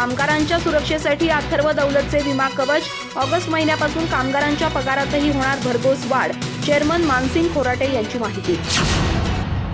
कामगारांच्या सुरक्षेसाठी अथर्व दौलतचे विमा कवच। ऑगस्ट महिन्यापासून कामगारांच्या पगारातही होणार भरघोस वाढ। चेअरमन मानसिंग खोराटे यांची माहिती।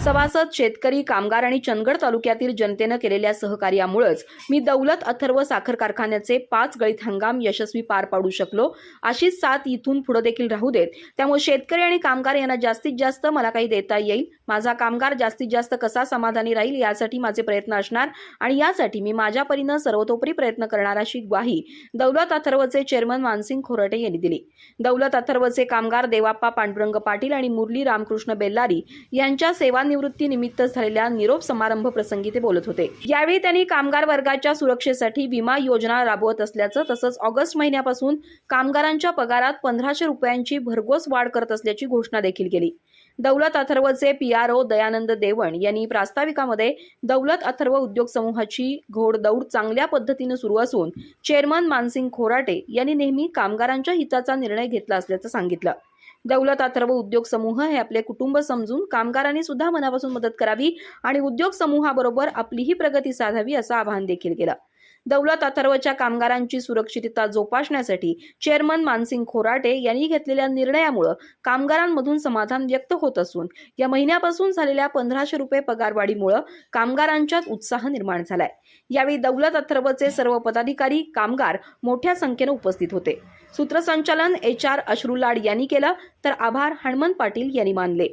सभासद, शेतकरी, कामगार आणि चंदगड तालुक्यातील जनतेनं केलेल्या सहकार्यामुळेच मी दौलत अथर्व साखर कारखान्याचे 5 गळीत हंगाम यशस्वी पार पाडू शकलो। अशीच साथ इथून पुढे देखील राहू देत। त्यामुळे शेतकरी आणि कामगार यांना जास्तीत जास्त मला काही देता येईल, माझा कामगार जास्तीत जास्त कसा समाधानी राहील यासाठी माझे प्रयत्न असणार आणि यासाठी मी माझ्या परीने सर्वतोपरी प्रयत्न करणार अशी ग्वाही दौलत अथर्वचे चेअरमन मानसिंग खोराटे यांनी दिली। दौलत अथर्वचे कामगार देवाप्पा पांडुरंग पाटील आणि मुरली रामकृष्ण बेल्लारी यांच्या सेवानिवृत्ती निमित्त झालेल्या निरोप समारंभ प्रसंगी ते बोलत होते। यावेळी त्यांनी कामगार वर्गाच्या सुरक्षेसाठी विमा योजना राबवत असल्याचं तसंच ऑगस्ट महिन्यापासून कामगारांच्या पगारात 1500 रुपयांची भरघोस वाढ करत असल्याची घोषणा देखील केली। दौलत अथर्वचे पीआरओ दयानंद देवण यांनी प्रास्ताविकामध्ये दौलत अथर्व उद्योग समूहाची घोडदौड चांगल्या पद्धतीने सुरू असून चेअरमन मानसिंग खोराटे यांनी नेहमी कामगारांच्या हिताचा निर्णय घेतला असल्याचं सांगितलं। दौलत अथर्व उद्योग समूह हे आपले कुटुंब समजून कामगारांनी सुद्धा मनापासून मदत करावी आणि उद्योग समूहाबरोबर आपलीही प्रगती साधावी असं आवाहन देखील केलं। दौलत अथर्वच्या कामगारांची सुरक्षितता जोपासण्यासाठी चेअरमन मानसिंग खोराटे यांनी घेतलेल्या निर्णयामुळे कामगारांमधून समाधान व्यक्त होत असून या महिन्यापासून झालेल्या 1500 रुपये पगारवाढीमुळे कामगारांच्यात उत्साह निर्माण झालाय। यावेळी दौलत अथर्वचे सर्व पदाधिकारी, कामगार मोठ्या संख्येने उपस्थित होते। सूत्रसंचालन HR अश्रुलाड यांनी केलं तर आभार हनुमंत पाटील यांनी मानले।